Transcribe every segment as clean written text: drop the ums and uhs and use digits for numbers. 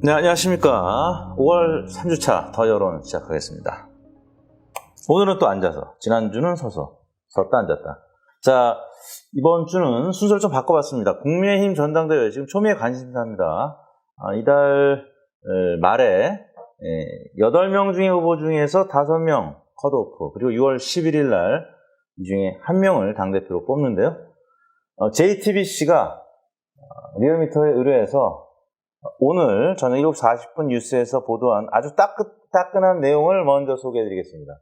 네, 안녕하십니까. 5월 3주차 더 여론 시작하겠습니다. 오늘은 또 앉아서, 지난주는 서서, 섰다 앉았다. 자, 이번 주는 순서를 좀 바꿔봤습니다. 국민의힘 전당대회 지금 초미의 관심사입니다. 이달 말에 8명 중에 후보 중에서 5명 컷오프, 그리고 6월 11일 날 이 중에 1명을 당대표로 뽑는데요. JTBC가 리얼미터에 의뢰해서 오늘 저녁 7시 40분 뉴스에서 보도한 아주 따끈한 내용을 먼저 소개해드리겠습니다.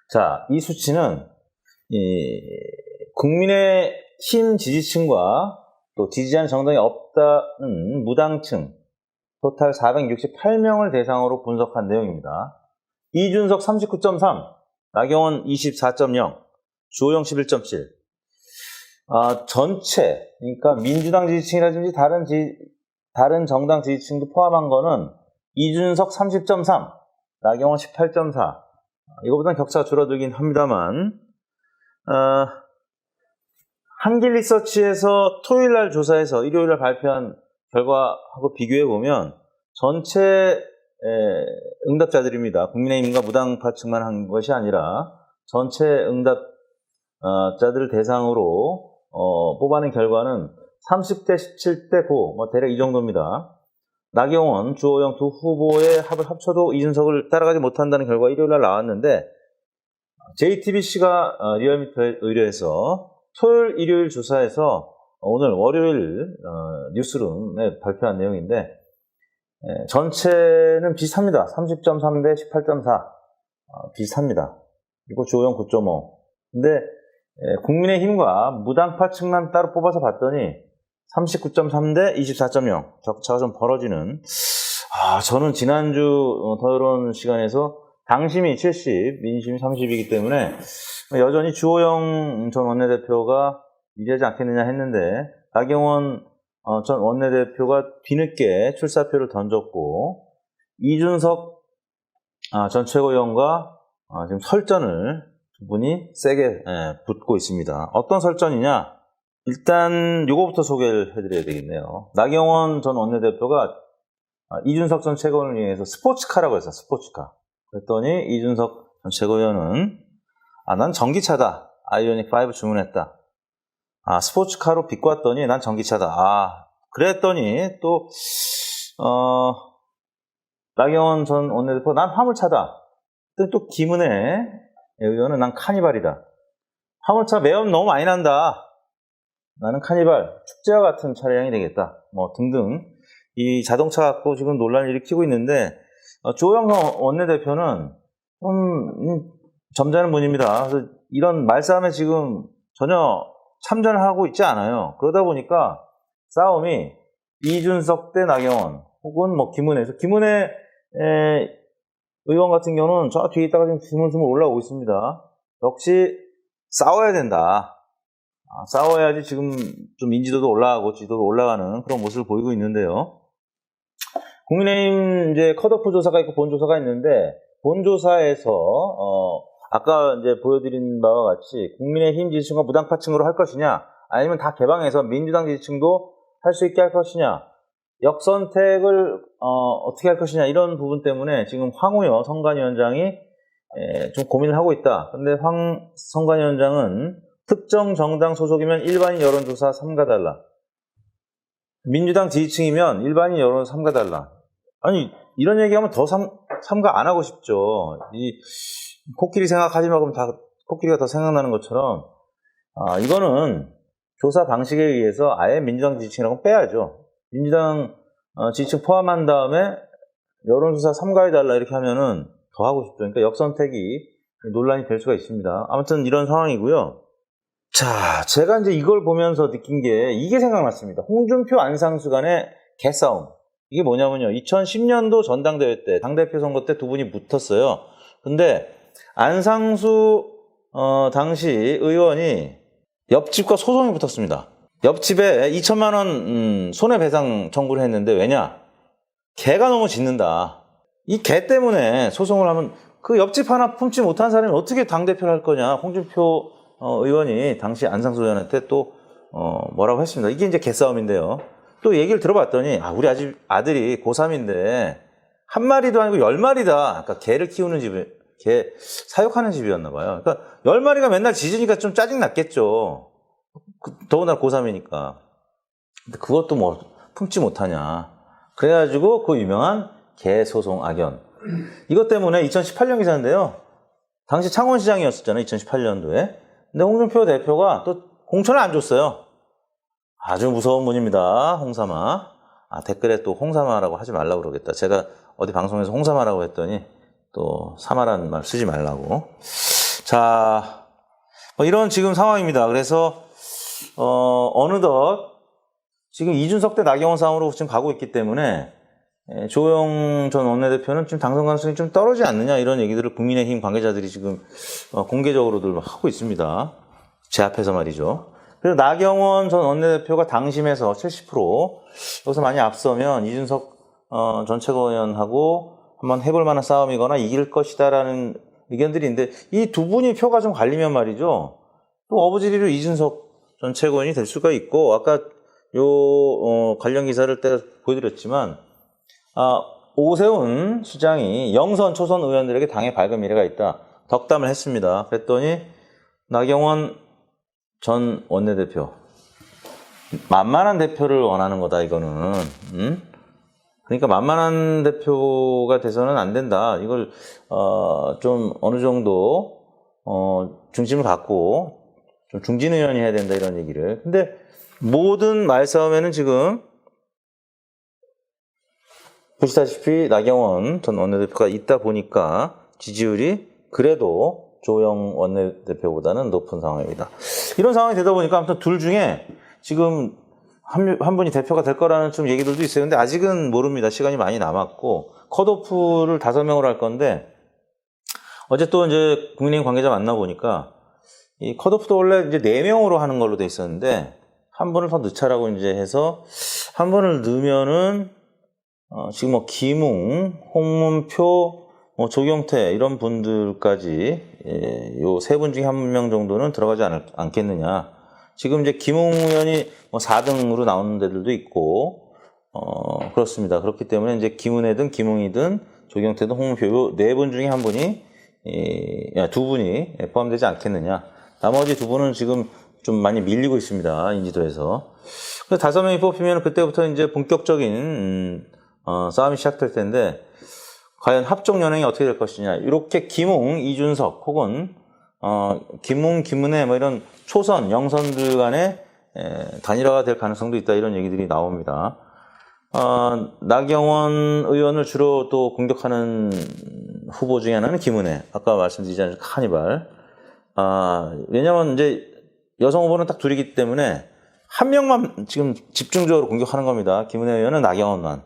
자, 이 수치는 국민의힘 지지층과 또 지지하는 정당이 없다는 무당층 토탈 468명을 대상으로 분석한 내용입니다. 이준석 39.3, 나경원 24.0, 주호영 11.7. 전체, 그러니까 민주당 지지층이라든지 다른 정당 지지층도 포함한 거는 이준석 30.3, 나경원 18.4. 이거보다는 격차가 줄어들긴 합니다만, 한길리서치에서 토요일날 조사해서 일요일날 발표한 결과하고 비교해보면 전체 응답자들입니다. 국민의힘과 무당파층만 한 것이 아니라 전체 응답자들을 대상으로 뽑아낸 결과는 30대 17대 9, 대략 이 정도입니다. 나경원, 주호영 두 후보의 합을 합쳐도 이준석을 따라가지 못한다는 결과가 일요일날 나왔는데 JTBC가 리얼미터에 의뢰해서 토요일, 일요일 조사해서 오늘 월요일 뉴스룸에 발표한 내용인데 전체는 비슷합니다. 30.3 대 18.4 비슷합니다. 그리고 주호영 9.5. 근데 국민의힘과 무당파층만 따로 뽑아서 봤더니 39.3 대 24.0 격차가 좀 벌어지는. 저는 지난주 더여론 시간에서 당심이 70, 민심이 30이기 때문에 여전히 주호영 전 원내대표가 유리하지 않겠느냐 했는데 나경원 전 원내대표가 뒤늦게 출사표를 던졌고 이준석 전 최고위원과 지금 설전을 두 분이 세게 붙고 있습니다. 어떤 설전이냐? 일단 요거부터 소개를 해드려야 되겠네요. 나경원 전 원내대표가 이준석 전 최고위원을 위해서 스포츠카라고 했어요. 스포츠카. 그랬더니 이준석 전 최고위원은 난 전기차다. 아이오닉 5 주문했다. 스포츠카로 비꼬았더니 난 전기차다. 그랬더니 또 나경원 전 원내대표 난 화물차다. 또 김은혜 의원은 난 카니발이다. 화물차 매연 너무 많이 난다. 나는 카니발, 축제와 같은 차량이 되겠다. 등등. 이 자동차 갖고 지금 논란을 일으키고 있는데, 주호영 원내대표는 좀 점잖은 분입니다. 그래서 이런 말싸움에 지금 전혀 참전을 하고 있지 않아요. 그러다 보니까 싸움이 이준석 대 나경원, 혹은 김은혜에서, 김은혜 의원 같은 경우는 저 뒤에 있다가 지금 스물스물 올라오고 있습니다. 역시 싸워야 된다. 싸워야지 지금 좀 인지도도 올라가고 지도도 올라가는 그런 모습을 보이고 있는데요. 국민의힘 이제 컷오프 조사가 있고 본조사가 있는데 본조사에서 아까 이제 보여드린 바와 같이 국민의힘 지지층과 무당파층으로 할 것이냐, 아니면 다 개방해서 민주당 지지층도 할 수 있게 할 것이냐, 역선택을 어떻게 할 것이냐, 이런 부분 때문에 지금 황우여 선관위원장이 좀 고민을 하고 있다. 근데 황 선관위원장은 특정 정당 소속이면 일반인 여론조사 삼가달라. 민주당 지지층이면 일반인 여론 삼가달라. 아니, 이런 얘기하면 더 삼가 안 하고 싶죠. 이 코끼리 생각하지 말고 다 코끼리가 더 생각나는 것처럼 이거는 조사 방식에 의해서 아예 민주당 지지층이라고 빼야죠. 민주당 지지층 포함한 다음에 여론조사 삼가해달라 이렇게 하면은 더 하고 싶죠. 그러니까 역선택이 논란이 될 수가 있습니다. 아무튼 이런 상황이고요. 자, 제가 이제 이걸 보면서 느낀 게 이게 생각났습니다. 홍준표 안상수 간의 개싸움. 이게 뭐냐면요. 2010년도 전당대회 때, 당대표 선거 때 두 분이 붙었어요. 근데 안상수 당시 의원이 옆집과 소송이 붙었습니다. 옆집에 2천만 원 손해배상 청구를 했는데 왜냐? 개가 너무 짖는다. 이 개 때문에 소송을 하면 그 옆집 하나 품지 못한 사람이 어떻게 당대표를 할 거냐. 홍준표 의원이 당시 안상수 의원한테 또 뭐라고 했습니다. 이게 이제 개싸움인데요. 또 얘기를 들어봤더니, 우리 아들이 고3인데, 한 마리도 아니고 10마리다. 그러니까 개를 키우는 집에, 개 사육하는 집이었나 봐요. 그러니까 10마리가 맨날 짖으니까 좀 짜증 났겠죠. 더군다나 고3이니까. 근데 그것도 뭐 품지 못하냐. 그래가지고 그 유명한 개 소송 악연. 이것 때문에 2018년 기사인데요. 당시 창원시장이었었잖아요. 2018년도에. 근데 홍준표 대표가 또 공천을 안 줬어요. 아주 무서운 분입니다. 홍삼아. 댓글에 또 홍삼아라고 하지 말라고 그러겠다. 제가 어디 방송에서 홍삼아라고 했더니 또 사마라는 말 쓰지 말라고. 자, 이런 지금 상황입니다. 그래서 어느덧 지금 이준석 대 나경원 싸움으로 지금 가고 있기 때문에 조영 전 원내대표는 지금 당선 가능성이 좀 떨어지지 않느냐 이런 얘기들을 국민의힘 관계자들이 지금 공개적으로들 하고 있습니다. 제 앞에서 말이죠. 그래서 나경원 전 원내대표가 당심에서 70% 여기서 많이 앞서면 이준석 전 최고위원하고 한번 해볼 만한 싸움이거나 이길 것이다라는 의견들이 있는데 이 두 분이 표가 좀 갈리면 말이죠. 또 어부지리로 이준석 전 최고위원이 될 수가 있고 아까 관련 기사를 때가 보여드렸지만 오세훈 수장이 영선 초선 의원들에게 당의 밝은 미래가 있다. 덕담을 했습니다. 그랬더니 나경원 전 원내대표 만만한 대표를 원하는 거다 이거는. 그러니까 만만한 대표가 돼서는 안 된다. 이걸 좀 어느 정도 중심을 갖고 좀 중진 의원이 해야 된다 이런 얘기를. 근데 모든 말싸움에는 지금 보시다시피 나경원 전 원내대표가 있다 보니까 지지율이 그래도 조영 원내대표보다는 높은 상황입니다. 이런 상황이 되다 보니까 아무튼 둘 중에 지금 한 분이 대표가 될 거라는 좀 얘기들도 있어요. 근데 아직은 모릅니다. 시간이 많이 남았고 컷오프를 5명으로 할 건데 어제 또 이제 국민의힘 관계자 만나보니까 이 컷오프도 원래 이제 4명으로 하는 걸로 돼 있었는데 한 분을 더 넣자라고 이제 해서 한 분을 넣으면은 지금 뭐 김웅, 홍문표, 조경태 이런 분들까지 요 세 분 중에 한 명 정도는 들어가지 않겠느냐. 지금 이제 김웅 의원이 4등으로 나오는 데들도 있고 그렇습니다. 그렇기 때문에 이제 김은혜든 김웅이든 조경태든 홍문표 요 네 분 중에 한 분이 두 분이 포함되지 않겠느냐. 나머지 두 분은 지금 좀 많이 밀리고 있습니다. 인지도에서. 그래서 5명이 뽑히면 그때부터 이제 본격적인 싸움이 시작될 텐데 과연 합종 연행이 어떻게 될 것이냐. 이렇게 김웅, 이준석 혹은 김웅, 김은혜 뭐 이런 초선, 영선들 간의 단일화가 될 가능성도 있다 이런 얘기들이 나옵니다. 나경원 의원을 주로 또 공격하는 후보 중에 하나는 김은혜. 아까 말씀드리지 않은 카니발. 왜냐면 이제 여성 후보는 딱 둘이기 때문에 한 명만 지금 집중적으로 공격하는 겁니다. 김은혜 의원은 나경원만.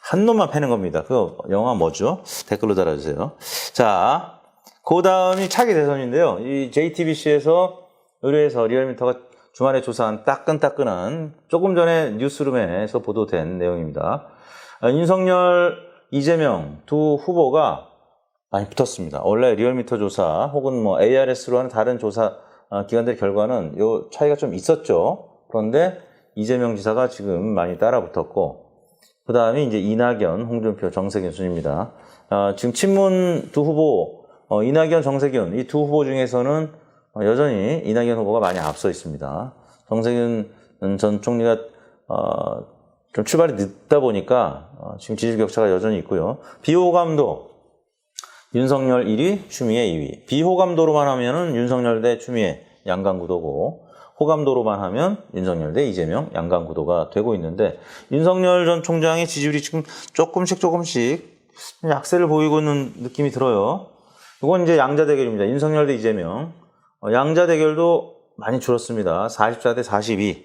한 놈만 패는 겁니다. 그 영화 뭐죠? 댓글로 달아주세요. 자, 그 다음이 차기 대선인데요. 이 JTBC에서 의뢰해서 리얼미터가 주말에 조사한 따끈따끈한 조금 전에 뉴스룸에서 보도된 내용입니다. 윤석열, 이재명 두 후보가 많이 붙었습니다. 원래 리얼미터 조사 혹은 뭐 ARS로 하는 다른 조사 기관들의 결과는 요 차이가 좀 있었죠. 그런데 이재명 지사가 지금 많이 따라 붙었고 그 다음에 이제 이낙연, 홍준표, 정세균 순입니다. 지금 친문 두 후보, 이낙연, 정세균 이 두 후보 중에서는 여전히 이낙연 후보가 많이 앞서 있습니다. 정세균 전 총리가 좀 출발이 늦다 보니까 지금 지지율 격차가 여전히 있고요. 비호감도 윤석열 1위, 추미애 2위. 비호감도로만 하면은 윤석열 대 추미애 양강구도고 호감도로만 하면 윤석열 대 이재명 양강구도가 되고 있는데 윤석열 전 총장의 지지율이 지금 조금씩 약세를 보이고 있는 느낌이 들어요. 이건 이제 양자 대결입니다. 윤석열 대 이재명. 양자 대결도 많이 줄었습니다. 44 대 42.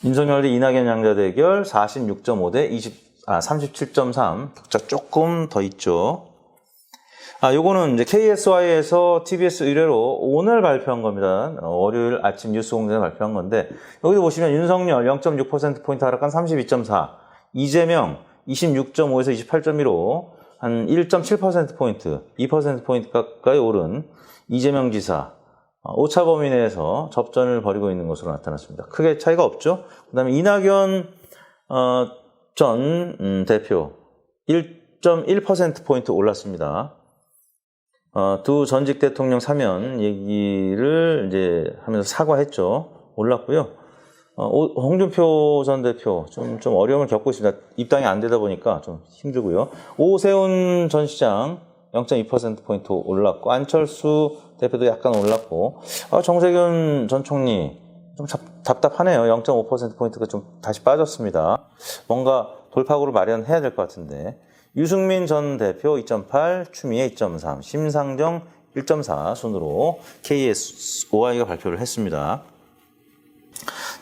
윤석열 대 이낙연 양자 대결 46.5 대 37.3. 격차 조금 더 있죠. 요거는 이제 KSY에서 TBS 의뢰로 오늘 발표한 겁니다. 월요일 아침 뉴스 공장에 발표한 건데, 여기도 보시면 윤석열 0.6%포인트 하락한 32.4, 이재명 26.5에서 28.15, 한 1.7%포인트, 2%포인트 가까이 오른 이재명 지사, 오차 범위 내에서 접전을 벌이고 있는 것으로 나타났습니다. 크게 차이가 없죠. 그 다음에 이낙연 전 대표 1.1%포인트 올랐습니다. 두 전직 대통령 사면 얘기를 이제 하면서 사과했죠. 올랐고요. 홍준표 전 대표 좀 어려움을 겪고 있습니다. 입당이 안 되다 보니까 좀 힘들고요. 오세훈 전 시장 0.2%포인트 올랐고, 안철수 대표도 약간 올랐고, 정세균 전 총리 좀 답답하네요. 0.5%포인트가 좀 다시 빠졌습니다. 뭔가 돌파구를 마련해야 될 것 같은데. 유승민 전 대표 2.8, 추미애 2.3, 심상정 1.4 순으로 KSOI가 발표를 했습니다.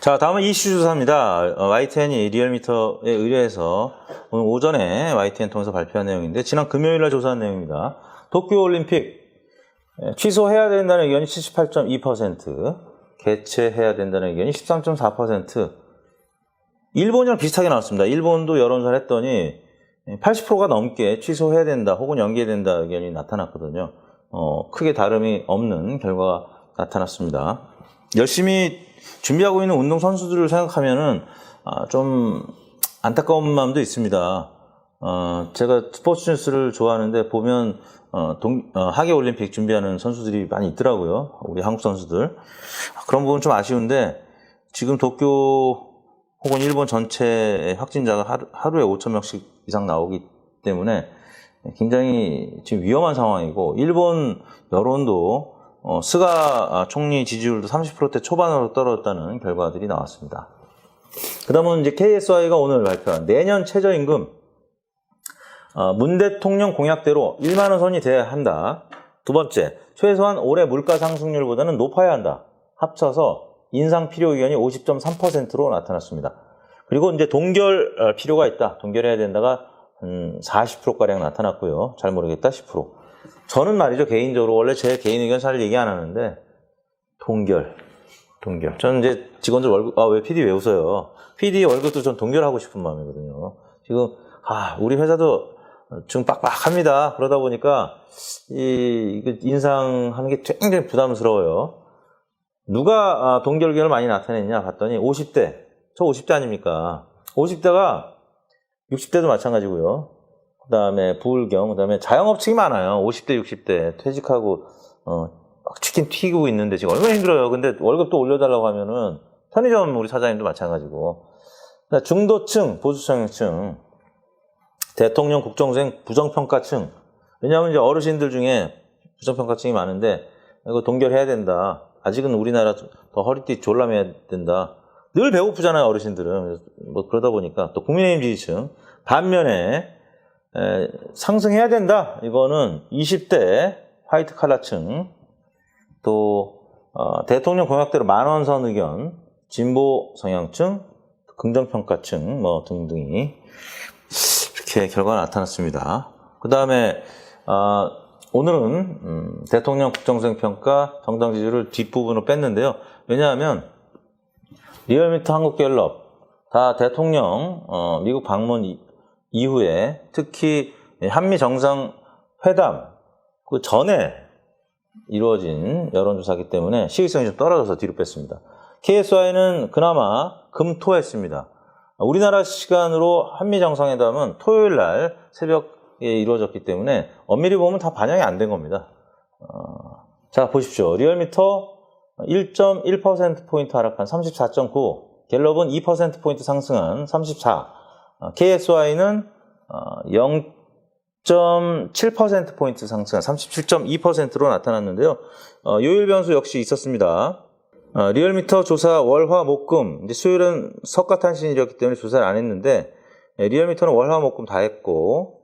자, 다음은 이슈 조사입니다. YTN이 리얼미터에 의뢰해서 오늘 오전에 YTN 통해서 발표한 내용인데, 지난 금요일날 조사한 내용입니다. 도쿄올림픽 취소해야 된다는 의견이 78.2%, 개최해야 된다는 의견이 13.4%. 일본이랑 비슷하게 나왔습니다. 일본도 여론조사를 했더니 80%가 넘게 취소해야 된다 혹은 연기해야 된다 의견이 나타났거든요. 크게 다름이 없는 결과가 나타났습니다. 열심히 준비하고 있는 운동선수들을 생각하면은 좀 안타까운 마음도 있습니다. 제가 스포츠 뉴스를 좋아하는데 보면 하계올림픽 준비하는 선수들이 많이 있더라고요. 우리 한국 선수들. 그런 부분 좀 아쉬운데, 지금 도쿄 혹은 일본 전체 확진자가 하루에 5,000명씩 이상 나오기 때문에 굉장히 지금 위험한 상황이고, 일본 여론도 스가 총리 지지율도 30%대 초반으로 떨어졌다는 결과들이 나왔습니다. 그 다음은 이제 KSI가 오늘 발표한 내년 최저임금, 문 대통령 공약대로 1만 원 선이 돼야 한다. 두 번째, 최소한 올해 물가 상승률보다는 높아야 한다. 합쳐서 인상 필요 의견이 50.3%로 나타났습니다. 그리고 이제 동결 필요가 있다. 동결해야 된다가 40%가량 나타났고요. 잘 모르겠다 10%. 저는 말이죠, 개인적으로 원래 제 개인 의견 잘 얘기 안 하는데 동결. 저는 이제 직원들 월급, 왜 PD 왜 웃어요? PD 월급도 전 동결하고 싶은 마음이거든요. 지금 우리 회사도 지금 빡빡합니다. 그러다 보니까 이거 인상하는 게 굉장히 부담스러워요. 누가 동결 의견을 많이 나타냈냐 봤더니 50대. 저 50대 아닙니까? 50대가 60대도 마찬가지고요. 그 다음에 부울경, 그 다음에 자영업층이 많아요. 50대, 60대 퇴직하고 막 치킨 튀기고 있는데 지금 얼마나 힘들어요. 근데 월급도 올려달라고 하면은, 편의점 우리 사장님도 마찬가지고. 중도층, 보수성층, 대통령 국정수행 부정평가층. 왜냐하면 이제 어르신들 중에 부정평가층이 많은데 이거 동결해야 된다. 아직은 우리나라 더 허리띠 졸라매야 된다. 늘 배고프잖아요, 어르신들은. 뭐 그러다 보니까 또 국민의힘 지지층. 반면에 상승해야 된다. 이거는 20대 화이트 칼라층. 또 대통령 공약대로 만원 선 의견, 진보 성향층, 긍정평가층 뭐 등등이 이렇게 결과가 나타났습니다. 그 다음에 오늘은 대통령 국정수행 평가 정당 지지율을 뒷부분으로 뺐는데요. 왜냐하면 리얼미터 한국갤럽 다 대통령 미국 방문 이후에 특히 한미 정상회담 그 전에 이루어진 여론조사이기 때문에 시의성이 좀 떨어져서 뒤로 뺐습니다. KSI는 그나마 금토했습니다. 우리나라 시간으로 한미 정상회담은 토요일 날 새벽에 이루어졌기 때문에 엄밀히 보면 다 반영이 안 된 겁니다. 자, 보십시오. 리얼미터 1.1%포인트 하락한 34.9, 갤럽은 2%포인트 상승한 34, KSI는 0.7%포인트 상승한 37.2%로 나타났는데요. 요일 변수 역시 있었습니다. 리얼미터 조사 월화 목금, 이제 수요일은 석가탄신일이었기 때문에 조사를 안 했는데, 리얼미터는 월화 목금 다 했고,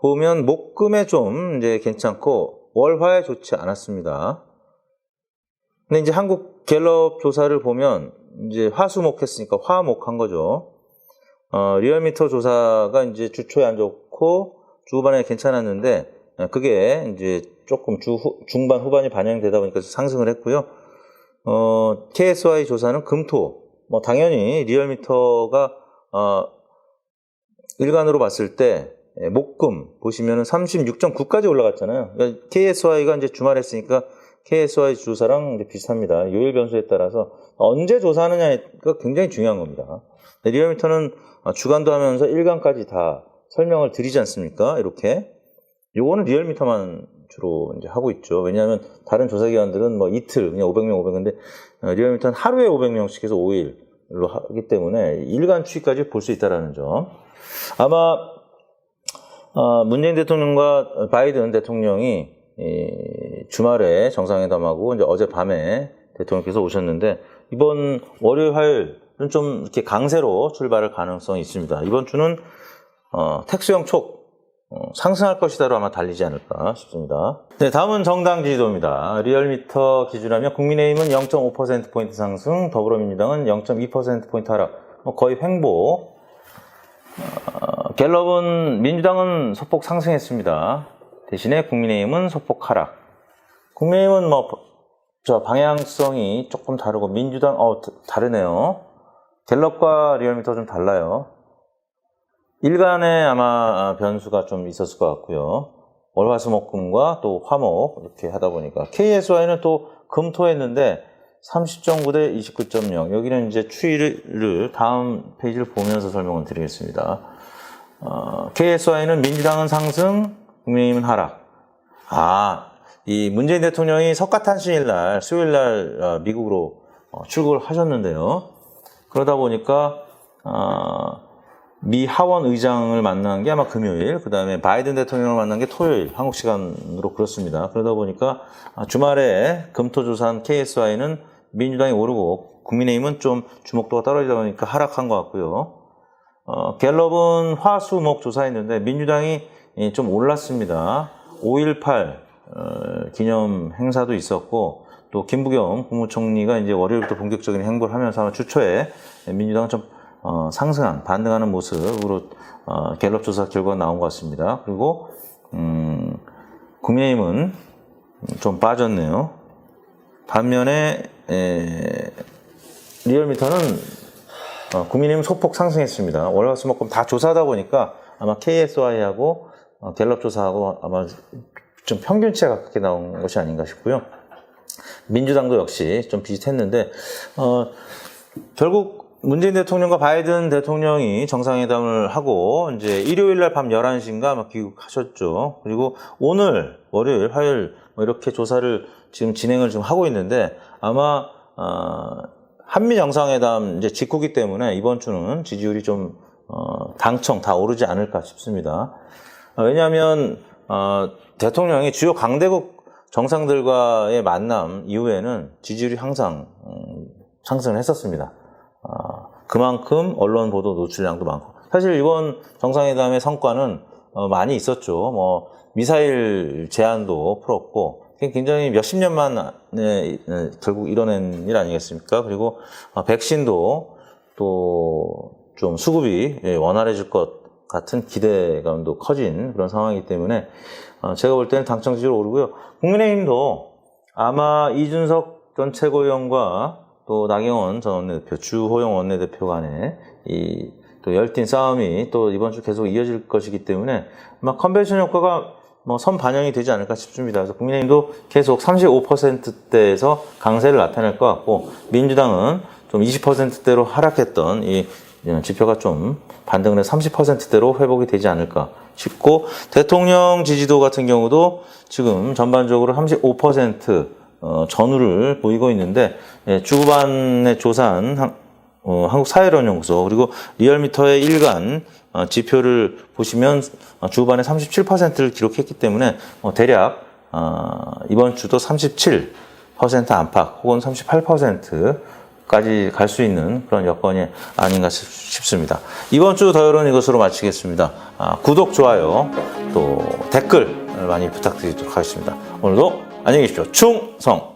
보면 목금에 좀 이제 괜찮고, 월화에 좋지 않았습니다. 근데 이제 한국 갤럽 조사를 보면, 이제 화수목 했으니까 화목한 거죠. 리얼미터 조사가 이제 주 초에 안 좋고, 주 후반에 괜찮았는데, 그게 이제 조금 중반 후반이 반영되다 보니까 상승을 했고요. KSI 조사는 금토, 뭐 당연히 리얼미터가 일간으로 봤을 때 목금 보시면은 36.9까지 올라갔잖아요. 그러니까 KSI가 이제 주말 했으니까 KSY 조사랑 비슷합니다. 요일 변수에 따라서 언제 조사하느냐가 굉장히 중요한 겁니다. 리얼미터는 주간도 하면서 일간까지 다 설명을 드리지 않습니까? 이렇게. 요거는 리얼미터만 주로 이제 하고 있죠. 왜냐하면 다른 조사기관들은 뭐 이틀, 그냥 500명, 500명인데, 리얼미터는 하루에 500명씩 해서 5일로 하기 때문에 일간 추이까지 볼 수 있다는 점. 아마, 문재인 대통령과 바이든 대통령이 주말에 정상회담하고 이제 어젯밤에 대통령께서 오셨는데, 이번 월요일, 화요일은 좀 이렇게 강세로 출발할 가능성이 있습니다. 이번 주는, 택수형 촉, 상승할 것이다로 아마 달리지 않을까 싶습니다. 네, 다음은 정당 지지도입니다. 리얼미터 기준하면 국민의힘은 0.5%포인트 상승, 더불어민주당은 0.2%포인트 하락, 거의 횡보. 갤럽은 민주당은 소폭 상승했습니다. 대신에 국민의힘은 소폭 하락. 국민의힘은 방향성이 조금 다르고, 민주당, 다르네요. 갤럽과 리얼미터 좀 달라요. 일간에 아마 변수가 좀 있었을 것 같고요. 월화수목금과 또 화목 이렇게 하다 보니까 KSY는 또 금토했는데 30.9 대 29.0. 여기는 이제 추이를 다음 페이지를 보면서 설명을 드리겠습니다. KSY는 민주당은 상승, 국민의힘은 하락. 이 문재인 대통령이 석가탄신일 날, 수요일 날 미국으로 출국을 하셨는데요. 그러다 보니까 미 하원 의장을 만난 게 아마 금요일, 그 다음에 바이든 대통령을 만난 게 토요일, 한국 시간으로 그렇습니다. 그러다 보니까 주말에 금토조사한 KSY는 민주당이 오르고 국민의힘은 좀 주목도가 떨어지다 보니까 하락한 것 같고요. 갤럽은 화수목 조사했는데 민주당이 좀 올랐습니다. 5.18 기념 행사도 있었고, 또 김부겸 국무총리가 이제 월요일부터 본격적인 행보를 하면서 아마 주 초에 민주당은 좀 상승한, 반등하는 모습으로 갤럽 조사 결과가 나온 것 같습니다. 그리고 국민의힘은 좀 빠졌네요. 반면에 리얼미터는 국민의힘은 소폭 상승했습니다. 월화수목금 다 조사하다 보니까 아마 KSY하고 갤럽 조사하고 아마 좀 평균치에 가깝게 나온 것이 아닌가 싶고요. 민주당도 역시 좀 비슷했는데 결국 문재인 대통령과 바이든 대통령이 정상회담을 하고 이제 일요일날 밤 11시인가 아마 귀국하셨죠. 그리고 오늘 월요일, 화요일 이렇게 조사를 지금 진행을 좀 하고 있는데 아마 한미 정상회담 이제 직후기 때문에 이번 주는 지지율이 좀 당청 다 오르지 않을까 싶습니다. 왜냐하면 대통령이 주요 강대국 정상들과의 만남 이후에는 지지율이 항상 상승을 했었습니다. 그만큼 언론 보도 노출량도 많고, 사실 이번 정상회담의 성과는 많이 있었죠. 미사일 제한도 풀었고, 굉장히 몇십 년 만에 결국 이뤄낸 일 아니겠습니까? 그리고 백신도 또 좀 수급이 원활해질 것 같은 기대감도 커진 그런 상황이기 때문에 제가 볼 때는 당청 지지율 오르고요. 국민의힘도 아마 이준석 전 최고위원과 또 나경원 전 원내대표, 주호영 원내대표 간에 또 열띤 싸움이 또 이번 주 계속 이어질 것이기 때문에 아마 컨벤션 효과가 선 반영이 되지 않을까 싶습니다. 그래서 국민의힘도 계속 35%대에서 강세를 나타낼 것 같고, 민주당은 좀 20%대로 하락했던 이 지표가 좀 반등을 해서 30%대로 회복이 되지 않을까 싶고, 대통령 지지도 같은 경우도 지금 전반적으로 35% 전후를 보이고 있는데, 주반에 조사한 한국사회론연구소 그리고 리얼미터의 일간 지표를 보시면 주반에 37%를 기록했기 때문에 대략 이번 주도 37% 안팎 혹은 38%까지 갈 수 있는 그런 여건이 아닌가 싶습니다. 이번 주 더여론 이것으로 마치겠습니다. 구독, 좋아요, 또 댓글 많이 부탁드리도록 하겠습니다. 오늘도 안녕히 계십시오. 충성!